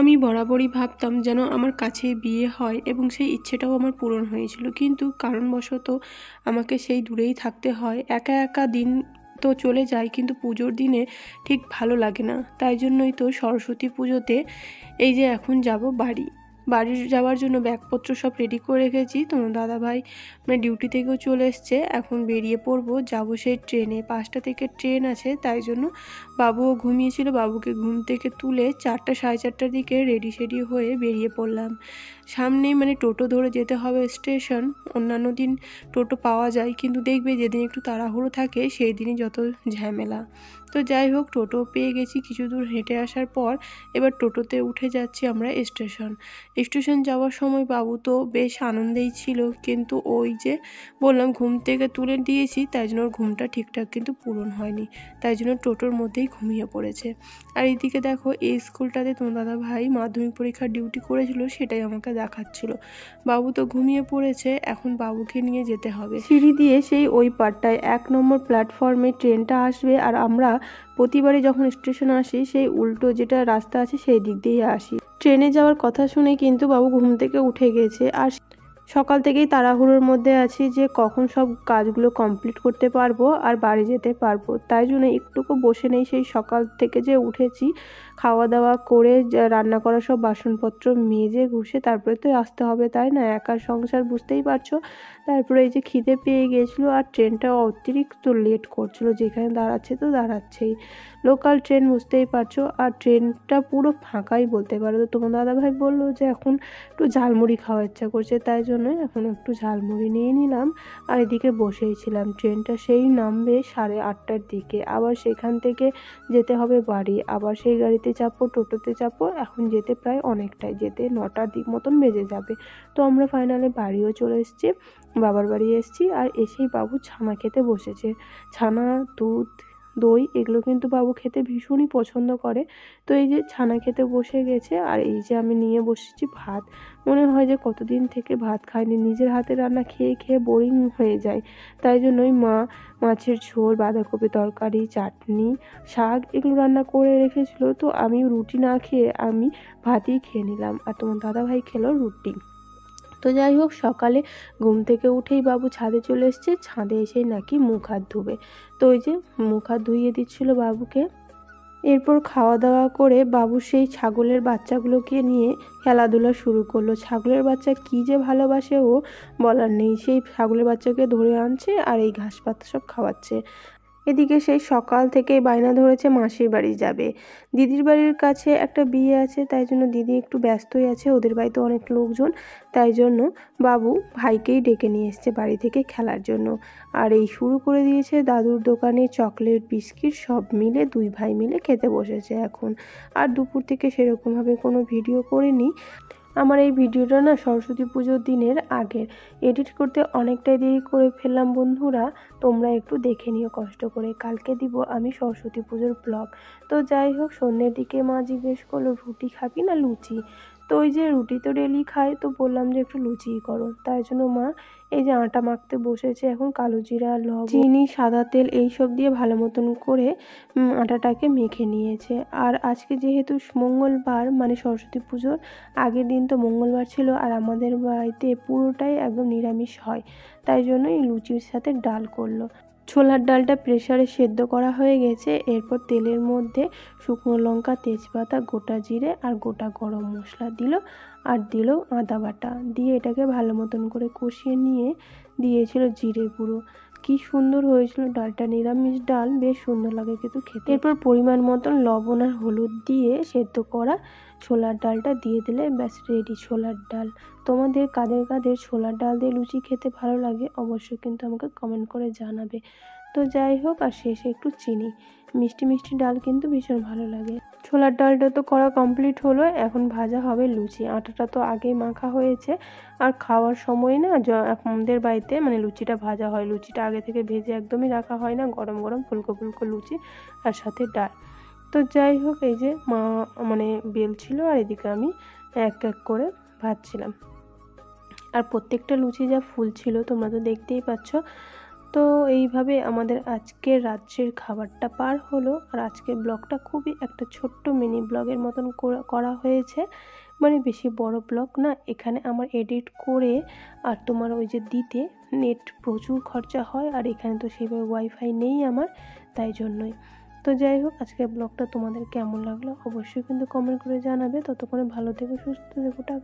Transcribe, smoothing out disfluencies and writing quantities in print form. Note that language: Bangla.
আমি বরাবরই ভাবতাম যেন আমার কাছে বিয়ে হয় এবং সেই ইচ্ছেটাও আমার পূরণ হয়েছিল, কিন্তু কারণবশত আমাকে সেই দূরেই থাকতে হয়। একা একা দিন তো চলে যায়, কিন্তু পুজোর দিনে ঠিক ভালো লাগে না। তাই জন্যই তো সরস্বতী পুজোতে এই যে এখন যাব বাড়ি যাওয়ার জন্য ব্যাগপত্র সব রেডি করে রেখেছি। তোমার দাদাভাই মানে ডিউটি থেকেও চলে এসছে, এখন বেরিয়ে পড়বো, যাবো সেই ট্রেনে। 5টা থেকে ট্রেন আছে, তাই জন্য বাবুও ঘুমিয়েছিল, বাবুকে ঘুম থেকে তুলে 4টা সাড়ে 4টার দিকে রেডি সেডি হয়ে বেরিয়ে পড়লাম। সামনেই মানে টোটো ধরে যেতে হবে স্টেশন। অন্যান্য দিন টোটো পাওয়া যায়, কিন্তু দেখবে যেদিন একটু তাড়াহুড়ো থাকে সেই দিনই যত ঝামেলা। তো যাই হোক, টোটো পেয়ে গেছি। কিছু দূর হেঁটে আসার পর এবার টোটোতে উঠে যাচ্ছি আমরা স্টেশন যাওয়ার সময় বাবু তো বেশ আনন্দেই ছিল, কিন্তু ওই যে বললাম ঘুম থেকে তুলে দিয়েছি, তাই জন্য ওর ঘুমটা ঠিকঠাক কিন্তু পূরণ হয়নি, তাই জন্য টোটোর মধ্যেই ঘুমিয়ে পড়েছে। আর এইদিকে দেখো, এই স্কুলটাতে তোমার দাদা ভাই মাধ্যমিক পরীক্ষার ডিউটি করেছিল, সেটাই আমাকে দেখাচ্ছিল। বাবু তো ঘুমিয়ে পড়েছে, এখন বাবুকে নিয়ে যেতে হবে সিঁড়ি দিয়ে সেই ওই পাটটায় 1 নম্বর প্ল্যাটফর্মে ট্রেনটা আসবে। আর আমরা প্রতিবারই যখন স্টেশনে আসি সেই উল্টো যেটা রাস্তা আছে সেই দিক দিয়ে আসি। ট্রেনে যাওয়ার কথা শুনে কিন্তু বাবু ঘুম থেকে উঠে গেছে, আর সকাল থেকেই তাড়াহুড়োর মধ্যে আছি যে কখন সব কাজগুলো কমপ্লিট করতে পারবো আর বাড়ি যেতে পারবো। তাই জন্য একটুকু বসে নেই, সেই সকাল থেকে যে উঠেছি, খাওয়া দাওয়া করে রান্না করা সব বাসনপত্র মেজে ঘুষে তারপরে তো আসতে হবে, তাই না? একার সংসার, বুঝতেই পারছো। তারপরে এই যে খিদে পেয়ে গিয়েছিলো, আর ট্রেনটা অতিরিক্ত লেট করছিল, যেখানে দাঁড়াচ্ছে তো দাঁড়াচ্ছেই। লোকাল ট্রেন, বুঝতেই পারছো, আর ট্রেনটা পুরো ফাঁকাই বলতে পারো। তো তোমার দাদাভাই বললো যে এখন একটু ঝালমুড়ি খাওয়ার ইচ্ছা করছে, তাই জন্য এখন একটু ঝালমুড়ি নিয়ে নিলাম। আর এদিকে বসেই ছিলাম। ট্রেনটা সেই নামবে 8:30টার দিকে, আবার সেখান থেকে যেতে হবে বাড়ি, আবার সেই গাড়িতে চাপবো, টোটোতে চাপবো। এখন যেতে প্রায় অনেকটাই, যেতে 9টার দিক মতন বেজে যাবে। তো আমরা ফাইনালি বাড়িও চলে এসেছি, বাবার বাড়ি এসেছি। আর এসেই বাবু ছানা খেতে বসেছে। ছানা, দুধ, দই এগুলো কিন্তু বাবু খেতে ভীষণই পছন্দ করে। তো এই যে ছানা খেতে বসে গেছে, আর এই যে আমি নিয়ে বসেছি ভাত। মনে হয় যে কতদিন থেকে ভাত খাইনি, নিজের হাতে রান্না খেয়ে খেয়ে বোরিং হয়ে যায়। তাই জন্যই মা মাছের ঝোল, বাঁধাকপি তরকারি, চাটনি, শাক এগুলো রান্না করে রেখেছিল। তো আমি রুটি না খেয়ে আমি ভাতই খেয়ে নিলাম, আর তোমার দাদাভাই খেলো রুটি। তো যাই হোক, সকালে ঘুম থেকে উঠেই বাবু ছাদে চলে এসছে, ছাদে এসেই নাকি মুখ হাত ধুবে। তো ওই যে মুখ হাত ধুইয়ে দিচ্ছিল বাবুকে। এরপর খাওয়া দাওয়া করে বাবু সেই ছাগলের বাচ্চাগুলোকে নিয়ে খেলাধুলা শুরু করলো। ছাগলের বাচ্চা কী যে ভালোবাসে ও, বলার নেই। সেই ছাগলের বাচ্চাকে ধরে আনছে আর এই ঘাস পাতা সব খাওয়াচ্ছে। এদিকে সেই সকাল থেকেই বায়না ধরেছে মাসির বাড়ি যাবে। দিদির বাড়ির কাছে একটা বিয়ে আছে, তাই জন্য দিদি একটু ব্যস্তই আছে, ওদের বাড়িতে অনেক লোকজন। তাই জন্য বাবু ভাইকেই ডেকে নিয়ে এসছে বাড়ি থেকে খেলার জন্য। আর এই শুরু করে দিয়েছে দাদুর দোকানে চকলেট, বিস্কিট সব মিলে 2 ভাই মিলে খেতে বসেছে এখন। আর দুপুর থেকে সেরকমভাবে কোনো ভিডিও করিনি। আমার এই ভিডিওটা না সরস্বতী পুজোর দিনের আগের, এডিট করতে অনেকটাই দেরি করে ফেললাম বন্ধুরা। তোমরা একটু দেখে নিও কষ্ট করে, কালকে দিব আমি সরস্বতী পুজোর ব্লগ। তো যাই হোক, সন্ধ্যের দিকে মা জিজ্ঞেস করলো রুটি খাবি না লুচি। তো ওই যে রুটি তো ডেলি খাই, তো বললাম যে একটু লুচিই করো। তাই জন্য মা এই যে আটা মাখতে বসেছে এখন। কালো জিরা, লবণ, চিনি, সাদা তেল এইসব দিয়ে ভালো মতন করে আটাটাকে মেখে নিয়েছে। আর আজকে যেহেতু মঙ্গলবার, মানে সরস্বতী পুজোর আগের দিন তো মঙ্গলবার ছিল, আর আমাদের বাড়িতে পুরোটাই একদম নিরামিষ হয়, তাই জন্য এই লুচির সাথে ডাল করলো। ছোলার ডালটা প্রেসারে সেদ্ধ করা হয়ে গেছে। এরপর তেলের মধ্যে শুকনো লঙ্কা, তেজপাতা, গোটা জিরে আর গোটা গরম মশলা দিল, আর দিল আদা বাটা দিয়ে এটাকে ভালো মতন করে কষিয়ে নিয়ে দিয়েছিল জিরে গুঁড়ো। কি সুন্দর হয়েছিল ডালটা, নিরামিষ ডাল, বেশ সুন্দর লাগে কিন্তু খেতে। এরপর পরিমাণ মতন লবণ আর হলুদ দিয়ে সেদ্ধ করা ছোলার ডালটা দিয়ে দিলে ব্যাস রেডি ছোলার ডাল। তোমাদের কাদের কাদের ছোলার ডাল দিয়ে লুচি খেতে ভালো লাগে অবশ্যই কিন্তু আমাকে কমেন্ট করে জানাবে। তো যাই হোক, আর শেষে একটু চিনি, মিষ্টি মিষ্টি ডাল কিন্তু ভীষণ ভালো লাগে। ছোলার ডালটা তো করা কমপ্লিট হলো, এখন ভাজা হবে লুচি। আটাটা তো আগেই মাখা হয়েছে, আর খাওয়ার সময় না আমাদের বাড়িতে মানে লুচিটা ভাজা হয়, লুচিটা আগে থেকে ভেজে একদমই রাখা হয় না, গরম গরম ফুলকো ফুলকো লুচি আর সাথে ডাল। তো যাই হোক, এই যে মা মানে বেলছিল, আর এদিকে আমি এক এক করে ভাজছিলাম। আর প্রত্যেকটা লুচি যা ফুল ছিল তোমরা তো দেখতেই পাচ্ছ। তো এইভাবে আমাদের আজকের রাত্রের খাবারটা পার হলো। আর আজকের ব্লগটা খুবই একটা ছোট্ট মিনি ব্লগের মতন করা হয়েছে, মানে বেশি বড় ব্লগ না। এখানে আমার এডিট করে আর তোমার ওই যে দিতে নেট প্রচুর খরচা হয়, আর এখানে তো সেইভাবে ওয়াইফাই নেই আমার, তাই জন্যই। তো যাই হোক, আজকের ব্লগটা তোমাদের কেমন লাগলো অবশ্যই কিন্তু কমেন্ট করে জানাবে। ততক্ষণে ভালো থেকো, সুস্থ থেকো, টাটা।